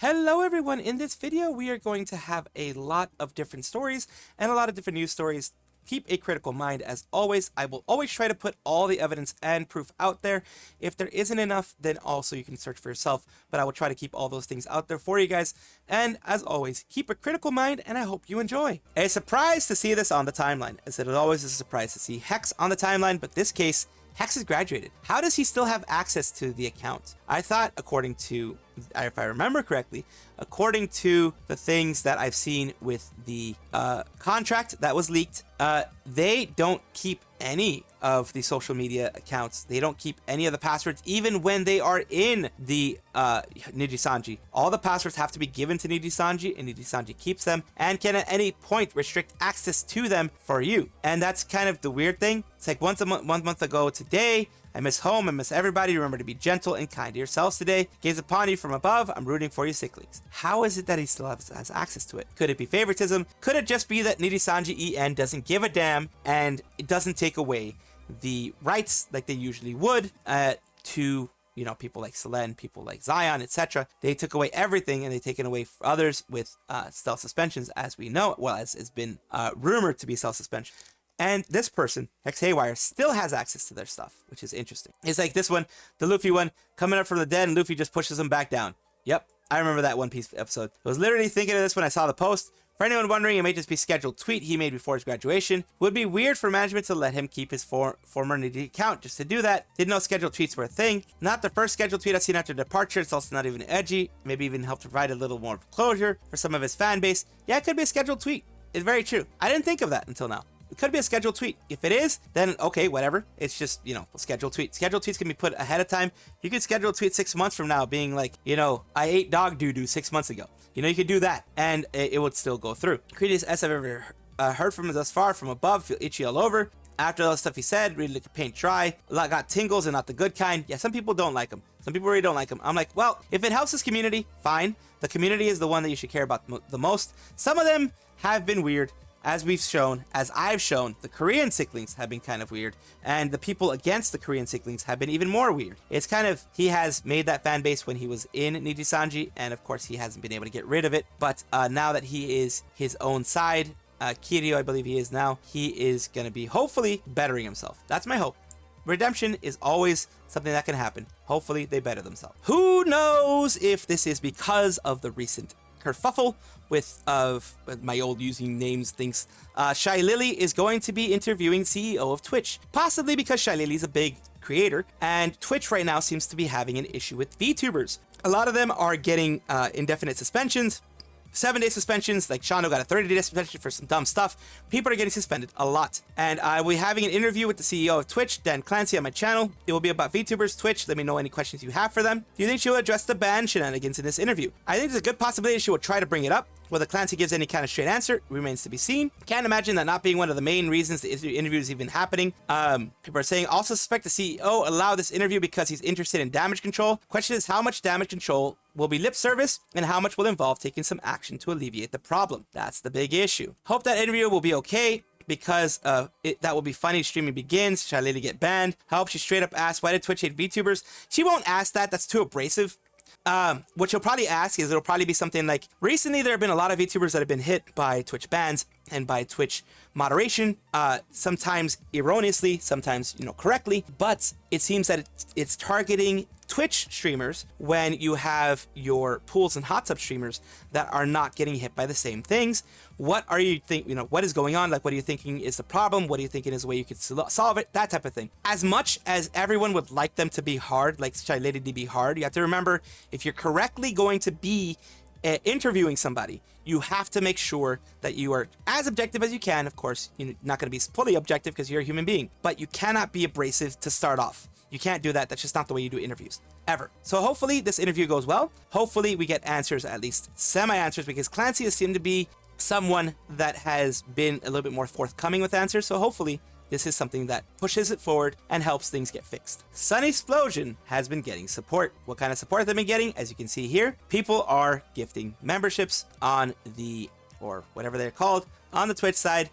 Hello everyone, in this video we are going to have a lot of different stories and a lot of different news stories. Keep a critical mind as always. I will always try to put all the evidence and proof out there. If there isn't enough, then also you can search for yourself, but I will try to keep all those things out there for you guys. And as always, keep a critical mind and I hope you enjoy. A surprise to see this on the timeline, as it always is a surprise to see Hex on the timeline, but this case, Hex has graduated. How does he still have access to the account? I thought, according to, if I remember correctly, according to the things that I've seen with the contract that was leaked, they don't keep any of the social media accounts. They don't keep any of the passwords, even when they are in the Nijisanji. All the passwords have to be given to Nijisanji, and Nijisanji keeps them and can at any point restrict access to them for you. And that's kind of the weird thing. It's like one month ago today, I miss home, I miss everybody. Remember to be gentle and kind to yourselves today. Gaze upon you from above. I'm rooting for you, sicklings. How is it that he still has access to it? Could it be favoritism? Could it just be that Nijisanji EN doesn't give a damn and it doesn't take away the rights like they usually would to, you know, people like Selen, people like Zion, etc. They took away everything, and they've taken away others with stealth suspensions, as we know, well, as has been rumored to be stealth suspension. And this person, Hex Haywire, still has access to their stuff, which is interesting. It's like this one, the Luffy one, coming up from the dead, and Luffy just pushes him back down. Yep, I remember that One Piece episode. I was literally thinking of this when I saw the post. For anyone wondering, it may just be a scheduled tweet he made before his graduation. Would be weird for management to let him keep his former Niji account just to do that. Didn't know scheduled tweets were a thing. Not the first scheduled tweet I've seen after departure. It's also not even edgy. Maybe even help provide a little more closure for some of his fan base. Yeah, it could be a scheduled tweet. It's very true. I didn't think of that until now. It could be a scheduled tweet. If it is, then okay, whatever. It's just, you know, a scheduled tweet. Scheduled tweets can be put ahead of time. You could schedule a tweet 6 months from now being like, you know, I ate dog doo-doo 6 months ago. You know, you could do that and it would still go through. Greatest S I've ever heard from thus far, from above, feel itchy all over. After all the stuff he said, really look at paint dry. A lot got tingles and not the good kind. Yeah, some people don't like him. Some people really don't like him. I'm like, well, if it helps this community, fine. The community is the one that you should care about the most. Some of them have been weird. As we've shown, as I've shown, the Korean sicklings have been kind of weird, and the people against the Korean sicklings have been even more weird. It's kind of, he has made that fan base when he was in Nijisanji, and of course he hasn't been able to get rid of it, but now that he is his own side, Kiryu, I believe he is now, he is going to be hopefully bettering himself. That's my hope. Redemption is always something that can happen. Hopefully they better themselves. Who knows if this is because of the recent kerfuffle with my old using names things. Shylily is going to be interviewing CEO of Twitch, possibly because Shylily is a big creator and Twitch right now seems to be having an issue with VTubers. A lot of them are getting indefinite suspensions, 7-day suspensions, like Shano got a 30-day suspension for some dumb stuff. People are getting suspended a lot. And I will be having an interview with the CEO of Twitch, Dan Clancy, on my channel. It will be about VTubers, Twitch. Let me know any questions you have for them. Do you think she will address the ban shenanigans in this interview? I think there's a good possibility she will try to bring it up. Whether Clancy gives any kind of straight answer remains to be seen. Can't imagine that not being one of the main reasons the interview is even happening. People are saying, also suspect the CEO allowed this interview because he's interested in damage control. Question is, how much damage control will be lip service and how much will involve taking some action to alleviate the problem? That's the big issue. Hope that interview will be okay, because that will be funny. Streaming begins. Shylily get banned. I hope she straight up asks, why did Twitch hate VTubers? She won't ask that. That's too abrasive. What you'll probably ask is, it'll probably be something like, recently there have been a lot of VTubers that have been hit by Twitch bans and by Twitch moderation, sometimes erroneously, sometimes, you know, correctly, but it seems that it's targeting Twitch streamers when you have your pools and hot tub streamers that are not getting hit by the same things. What are you you know, what is going on? Like, what are you thinking is the problem? What are you thinking is a way you could solve it? That type of thing. As much as everyone would like them to be hard, like Shylily to be hard, you have to remember, if you're correctly going to be interviewing somebody, you have to make sure that you are as objective as you can. Of course, you're not going to be fully objective because you're a human being, but you cannot be abrasive to start off. You can't do that. That's just not the way you do interviews, ever. So hopefully this interview goes well. Hopefully we get answers, at least semi-answers, because Clancy has seemed to be someone that has been a little bit more forthcoming with answers. So hopefully this is something that pushes it forward and helps things get fixed. Sunnysplosion has been getting support. What kind of support they've been getting? As you can see here, people are gifting memberships on the, or whatever they're called, on the Twitch side.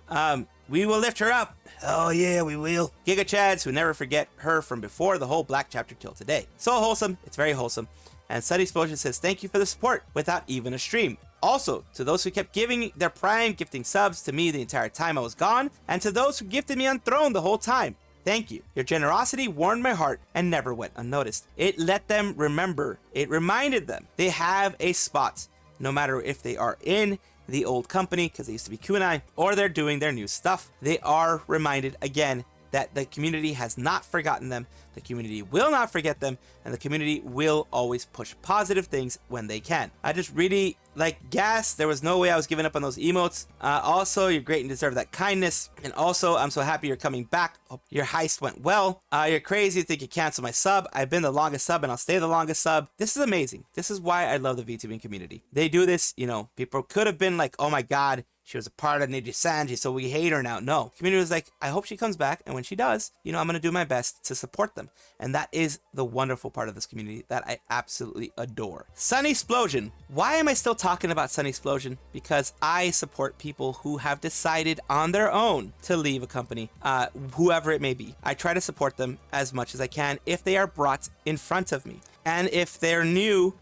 We will lift her up. Oh yeah, we will. Giga Chads who never forget her from before the whole Black chapter till today. So wholesome. It's very wholesome. And Sunnysplosion says, thank you for the support without even a stream. Also, to those who kept giving their Prime gifting subs to me the entire time I was gone, and to those who gifted me on Throne the whole time, thank you. Your generosity warmed my heart and never went unnoticed. It let them remember. It reminded them they have a spot, no matter if they are in the old company, because they used to be kunai, or they're doing their new stuff. They are reminded again that the community has not forgotten them, the community will not forget them, and the community will always push positive things when they can. I just really like gas. There was no way I was giving up on those emotes. Also, you're great and deserve that kindness. And also, I'm so happy you're coming back. Hope your heist went well. You're crazy to think you cancel my sub. I've been the longest sub and I'll stay the longest sub. This is amazing. This is why I love the VTubing community. They do this, you know, people could have been like, oh my God, she was a part of Nijisanji, so we hate her now. No, community was like, I hope she comes back. And when she does, you know, I'm going to do my best to support them. And that is the wonderful part of this community that I absolutely adore. Sunnysplosion. Why am I still talking about Sunnysplosion? Because I support people who have decided on their own to leave a company, whoever it may be. I try to support them as much as I can if they are brought in front of me. And if their new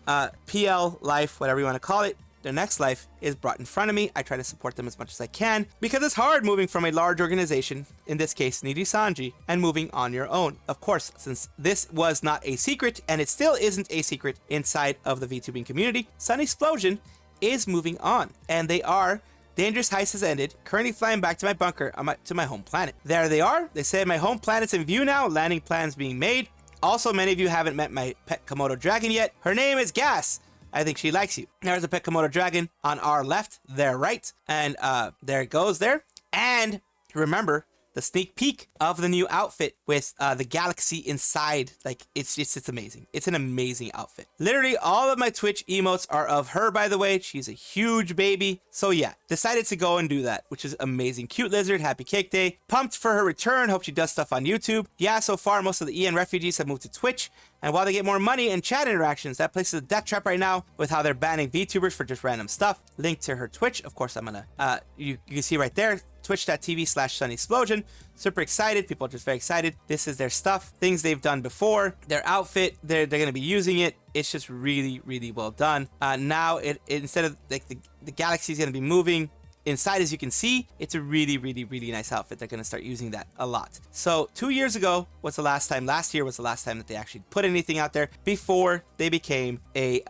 PL life, whatever you want to call it, their next life is brought in front of me, I try to support them as much as I can, because it's hard moving from a large organization, in this case Nijisanji, and moving on your own. Of course, since this was not a secret, and it still isn't a secret inside of the VTubing community, Sunnysplosion is moving on, and they are. Dangerous Heist has ended. Currently flying back to my bunker, to my home planet. There they are. They say my home planet's in view now, landing plans being made. Also, many of you haven't met my pet Komodo dragon yet. Her name is Gas. I think she likes you. There's a pet Komodo dragon on our left, their right, and there it goes there. And remember the sneak peek of the new outfit with the galaxy inside. Like, it's amazing. It's an amazing outfit. Literally all of my Twitch emotes are of her, by the way. She's a huge baby. So yeah, decided to go and do that, which is amazing. Cute lizard, happy cake day. Pumped for her return. Hope she does stuff on YouTube. Yeah, so far most of the EN refugees have moved to Twitch. And while they get more money and chat interactions, that place is a death trap right now with how they're banning VTubers for just random stuff. Link to her Twitch. Of course, I'm gonna, you can see right there, twitch.tv/Sunnysplosion. Super excited. People are just very excited. This is their stuff, things they've done before, their outfit, they're going to be using it. It's just really, really well done. Now, instead of like the galaxy is going to be moving inside, as you can see, it's a really, really, really nice outfit. They're going to start using that a lot. So 2 years ago was the last time, last year was the last time that they actually put anything out there before they became a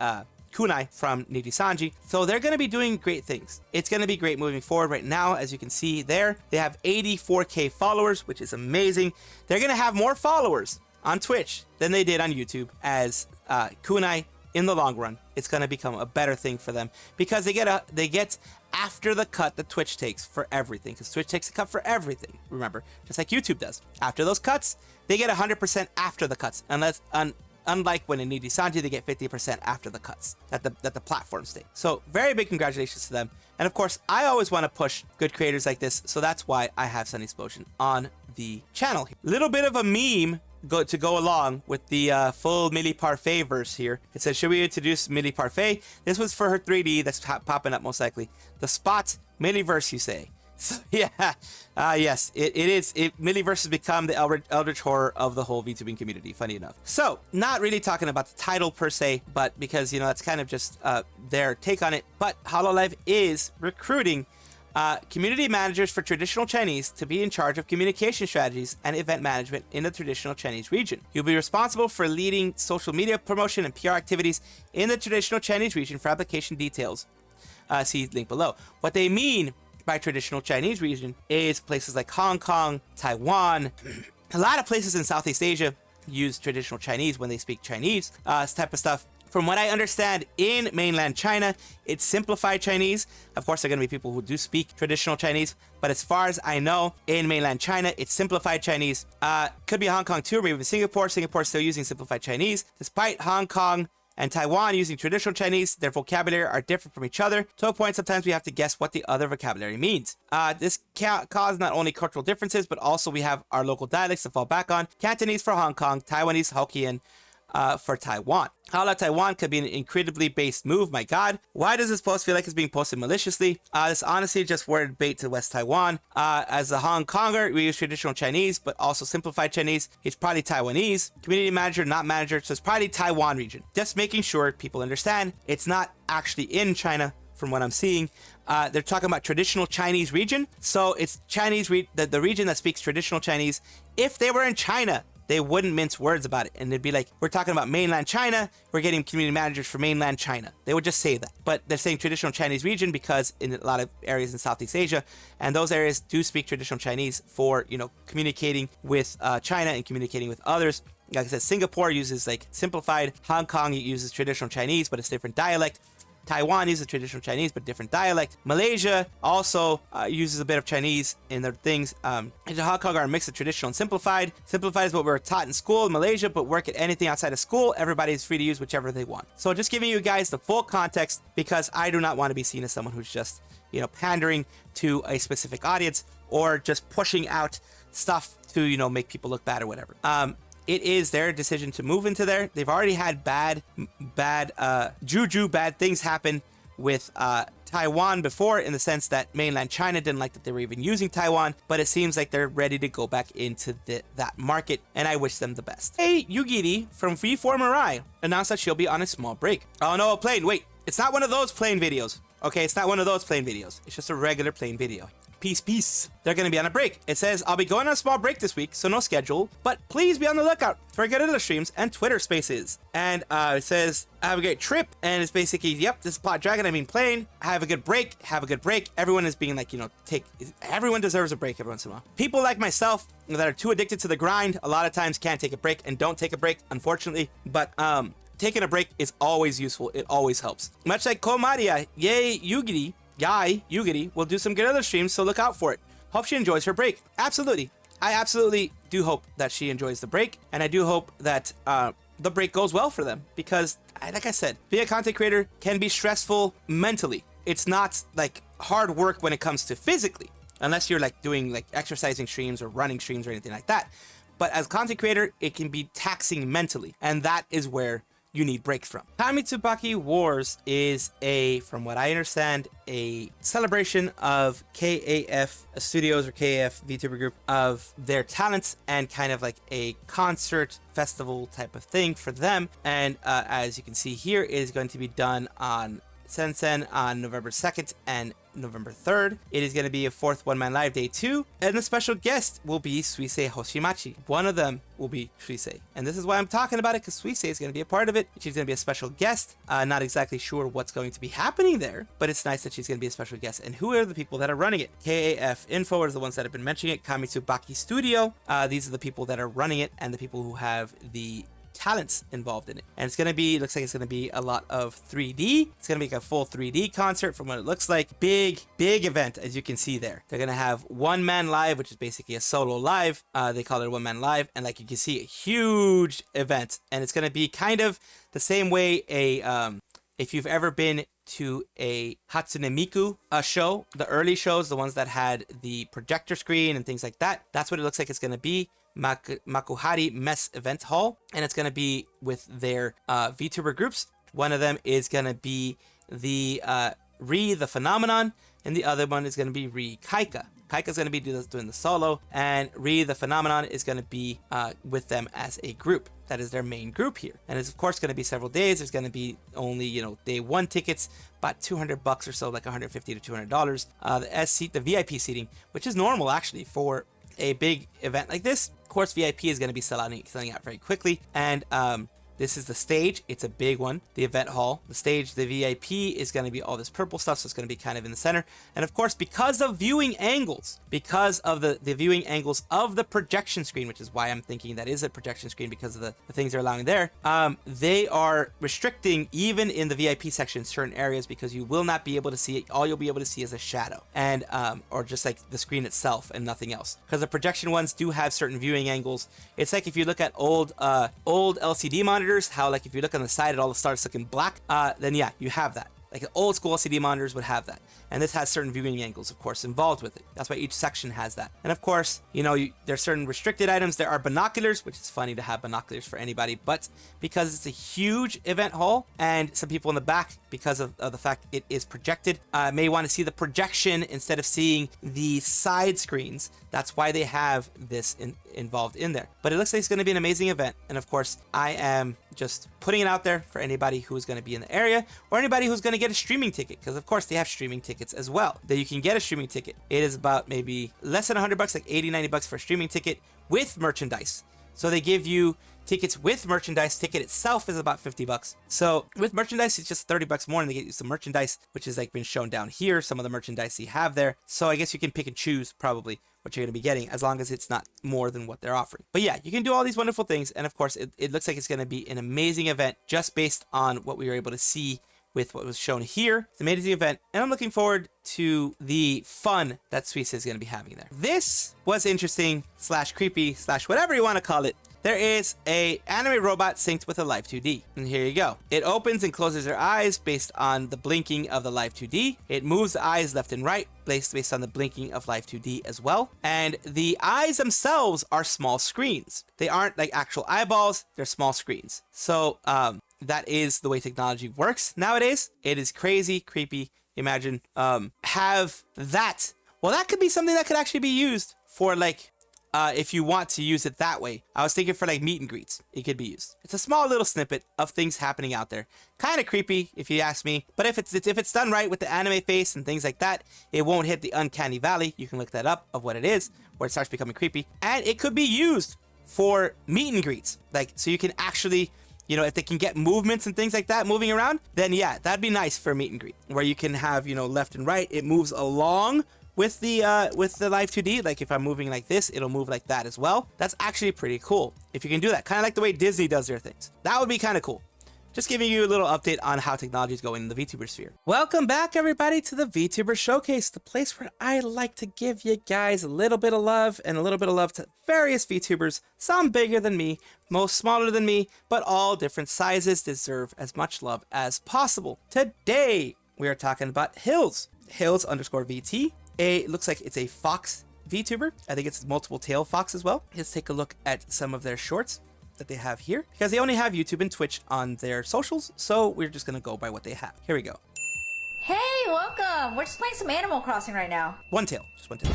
kunai from Nijisanji. So they're going to be doing great things. It's going to be great moving forward. Right now, as you can see there, they have 84k followers, which is amazing. They're going to have more followers on Twitch than they did on YouTube as kunai. In the long run, it's going to become a better thing for them because they get after the cut that Twitch takes for everything, because Twitch takes a cut for everything, remember, just like YouTube does. After those cuts, they get 100% after the cuts, unlike when in Nijisanji, they get 50% after the cuts that the platforms take. So very big congratulations to them. And of course, I always want to push good creators like this, so that's why I have Sunnysplosion on the channel. Little bit of a meme to go along with the full Millie Parfait verse here. It says, should we introduce Millie Parfait? This was for her 3D that's popping up most likely. The spot Millieverse, you say. So yeah, yes, it is. Millieverse has become the eldritch horror of the whole VTubing community, funny enough. So, not really talking about the title per se, but because, you know, that's kind of just their take on it. But Hololive is recruiting community managers for traditional Chinese to be in charge of communication strategies and event management in the traditional Chinese region. You'll be responsible for leading social media promotion and PR activities in the traditional Chinese region. For application details, see link below. What they mean by traditional Chinese region is places like Hong Kong, Taiwan, a lot of places in Southeast Asia use traditional Chinese when they speak Chinese, this type of stuff. From what I understand, in mainland China, it's simplified Chinese. Of course, there are going to be people who do speak traditional Chinese, but as far as I know, in mainland China, it's simplified Chinese. Could be Hong Kong too, or maybe even Singapore. Singapore's still using simplified Chinese. Despite Hong Kong and Taiwan using traditional Chinese, their vocabulary are different from each other, to a point sometimes we have to guess what the other vocabulary means. This can cause not only cultural differences, but also we have our local dialects to fall back on. Cantonese for Hong Kong, Taiwanese, Hokkien, for Taiwan. Hala Taiwan could be an incredibly based move. My God, why does this post feel like it's being posted maliciously? This honestly just word bait to West Taiwan. As a Hong Konger, we use traditional Chinese, but also simplified Chinese. He's probably Taiwanese. Community manager, not manager, so it's probably Taiwan region. Just making sure people understand it's not actually in China. From what I'm seeing, they're talking about traditional Chinese region. So it's Chinese, the region that speaks traditional Chinese. If they were in China, they wouldn't mince words about it. And they'd be like, we're talking about mainland China. We're getting community managers for mainland China. They would just say that. But they're saying traditional Chinese region because in a lot of areas in Southeast Asia, and those areas do speak traditional Chinese for, you know, communicating with China and communicating with others. Like I said, Singapore uses like simplified. Hong Kong uses traditional Chinese, but it's different dialect. Taiwan uses traditional Chinese, but different dialect. Malaysia also uses a bit of Chinese in their things. And Hong Kong are a mix of traditional and simplified. Simplified is what we're taught in school in Malaysia, but work at anything outside of school. Everybody is free to use whichever they want. So just giving you guys the full context because I do not want to be seen as someone who's just, you know, pandering to a specific audience or just pushing out stuff to, you know, make people look bad or whatever. It is their decision to move into there. They've already had bad things happen with Taiwan before, in the sense that mainland China didn't like that they were even using Taiwan, but it seems like they're ready to go back into that market, and I wish them the best. Yae Yugiri from V4 Mirai announced that she'll be on a small break. Oh no, a plane. Wait, it's not one of those plane videos. Okay, it's not one of those plane videos. It's just a regular plane video. Peace. They're going to be on a break. It says, I'll be going on a small break this week, so no schedule, but please be on the lookout for good other streams and Twitter spaces. And it says, have a great trip. And it's basically, yep, this is Pot Dragon. I mean, plane. Have a good break. Have a good break. Everyone is being like, you know, everyone deserves a break every once in a while. People like myself that are too addicted to the grind, a lot of times can't take a break and don't take a break, unfortunately. But, taking a break is always useful. It always helps. Much like Komaria, Yae Yugiri will do some good other streams, so look out for it. Hope she enjoys her break. Absolutely. I absolutely do hope that she enjoys the break, and I do hope that the break goes well for them, because, like I said, being a content creator can be stressful mentally. It's not like hard work when it comes to physically, unless you're like doing like exercising streams or running streams or anything like that. But as a content creator, it can be taxing mentally, and that is where you need breaks from. Kamitsubaki Wars is from what I understand, a celebration of KAF Studios or KAF VTuber group of their talents, and kind of like a concert festival type of thing for them. And as you can see here, it is going to be done on Sensen on November 2nd and November 3rd. It is going to be a fourth one-man live day 2, and the special guest will be Suisei Hoshimachi. One of them will be Suisei, and this is why I'm talking about it, because Suisei is going to be a part of it. She's going to be a special guest. Not exactly sure what's going to be happening there, but it's nice that she's going to be a special guest. And who are the people that are running it? KAF Info are the ones that have been mentioning it. Kamitsubaki Studio. These are the people that are running it, and the people who have the talents involved in it. And it's gonna be, looks like it's gonna be a lot of 3D. It's gonna be like a full 3D concert from what it looks like. Big event, as you can see there. They're gonna have one man live, which is basically a solo live. They call it a one man live, and like you can see, a huge event. And it's gonna be kind of the same way if you've ever been to a Hatsune Miku show, the early shows, the ones that had the projector screen and things like that, that's what it looks like it's gonna be. Makuhari Mess Event Hall, and it's going to be with their VTuber groups. One of them is going to be the the Phenomenon, and the other one is going to be Kaika. Kaika's going to be doing the solo, and the Phenomenon is going to be with them as a group. That is their main group here, and it's of course going to be several days. There's going to be only, you know, day one tickets, about $200 or so, like $150 to $200. The VIP seating, which is normal actually for a big event like this. Of course, VIP is going to be selling out very quickly. And this is the stage. It's a big one. The event hall, the stage, the VIP is going to be all this purple stuff. So it's going to be kind of in the center. And of course, because of viewing angles, because of the viewing angles of the projection screen, which is why I'm thinking that is a projection screen because of the things they're allowing there, they are restricting even in the VIP section certain areas, because you will not be able to see it. All you'll be able to see is a shadow, and or just like the screen itself and nothing else. Because the projection ones do have certain viewing angles. It's like if you look at old LCD monitors, how like if you look on the side it all starts looking black, then yeah, you have that. Like old school LCD monitors would have that. And this has certain viewing angles, of course, involved with it. That's why each section has that. And of course, you know, there are certain restricted items. There are binoculars, which is funny to have binoculars for anybody, but because it's a huge event hall and some people in the back, because of the fact it is projected, may want to see the projection instead of seeing the side screens. That's why they have this involved in there. But it looks like it's going to be an amazing event. And of course, I am just putting it out there for anybody who is going to be in the area or anybody who's going to get a streaming ticket, because of course they have streaming tickets as well, that you can get a streaming ticket. It is about maybe less than $100, like 80-90 bucks for a streaming ticket with merchandise. So they give you tickets with merchandise. Ticket itself is about 50 bucks. So with merchandise, it's just 30 bucks more, and they get you some merchandise, which is like been shown down here, some of the merchandise you have there. So I guess you can pick and choose probably what you're going to be getting, as long as it's not more than what they're offering. But yeah, you can do all these wonderful things. And of course, it looks like it's going to be an amazing event just based on what we were able to see with what was shown here. It's an amazing event, and I'm looking forward to the fun that Suisei is going to be having there. This was interesting slash creepy slash whatever you want to call it. There is a anime robot synced with a Live 2D. And here you go. It opens and closes their eyes based on the blinking of the Live 2D. It moves the eyes left and right based on the blinking of Live 2D as well. And the eyes themselves are small screens. They aren't like actual eyeballs, they're small screens. So that is the way technology works nowadays. It is crazy, creepy. Imagine have that. Well, that could be something that could actually be used for like if you want to use it that way. I was thinking for like meet and greets, it could be used. It's a small little snippet of things happening out there. Kind of creepy if you ask me, but if it's done right with the anime face and things like that, it won't hit the uncanny valley. You can look that up of what it is, where it starts becoming creepy. And it could be used for meet and greets. Like, so you can actually, you know, if they can get movements and things like that moving around, then yeah, that'd be nice for a meet and greet, where you can have, you know, left and right, it moves along with the Live 2D. Like if I'm moving like this, it'll move like that as well. That's actually pretty cool if you can do that, kind of like the way Disney does their things. That would be kind of cool. Just giving you a little update on how technology is going in the VTuber sphere. Welcome back, everybody, to the Vtuber Showcase, the place where I like to give you guys a little bit of love and a little bit of love to various VTubers, some bigger than me, most smaller than me, but all different sizes deserve as much love as possible. Today, we are talking about Hils, Hils_VT. It looks like it's a fox VTuber. I think it's multiple tail fox as well. Let's take a look at some of their shorts that they have here, because they only have YouTube and Twitch on their socials, so we're just gonna go by what they have. Here we go. Hey, welcome! We're just playing some Animal Crossing right now. One tail, just one tail.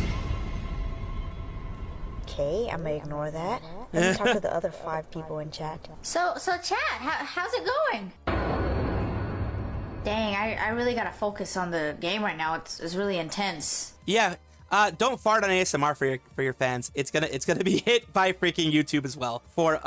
Okay, I'm gonna ignore that. Let me talk to the other 5 people in chat. So chat, how's it going? Dang, I really gotta focus on the game right now. It's really intense. Yeah, don't fart on ASMR for your fans. It's gonna be hit by freaking YouTube as well for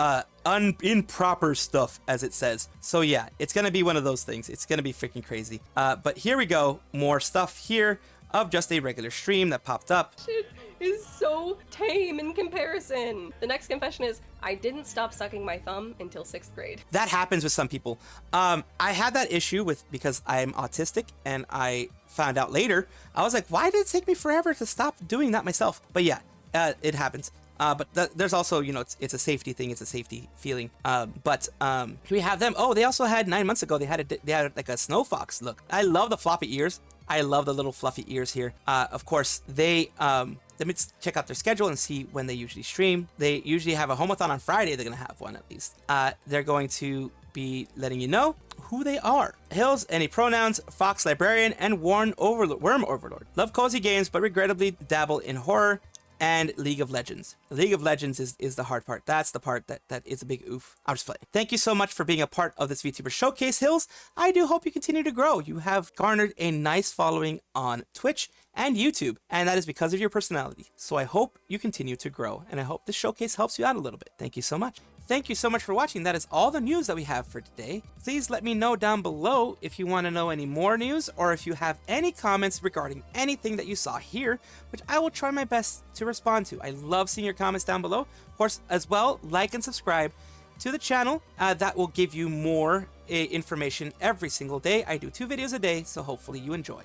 improper stuff, as it says. So yeah, it's gonna be one of those things. It's gonna be freaking crazy. But here we go, more stuff here of just a regular stream that popped up. Shit is so tame in comparison. The next confession is I didn't stop sucking my thumb until 6th grade. That happens with some people. I had that issue because I'm autistic, and I found out later. I was like, why did it take me forever to stop doing that myself? But yeah, it happens. But there's also, you know, it's a safety thing. It's a safety feeling. But we have them. Oh, they also had 9 months ago. They had like a snow fox look. I love the floppy ears. I love the little fluffy ears here. Of course, they let me check out their schedule and see when they usually stream. They usually have a homeathon on Friday. They're gonna have one at least. They're going to be letting you know who they are. Hils, any pronouns, Fox Librarian, and Worm Overlord. Love cozy games, but regrettably dabble in horror and League of Legends. League of Legends is the hard part. That's the part that is a big oof. I'm just playing. Thank you so much for being a part of this VTuber Showcase, Hils. I do hope you continue to grow. You have garnered a nice following on Twitch and YouTube, and that is because of your personality. So I hope you continue to grow, and I hope this showcase helps you out a little bit. Thank you so much. Thank you so much for watching. That is all the news that we have for today. Please let me know down below if you want to know any more news, or if you have any comments regarding anything that you saw here, which I will try my best to respond to. I love seeing your comments down below. Of course, as well, like and subscribe to the channel. That will give you more information every single day. I do 2 videos a day, so hopefully you enjoy.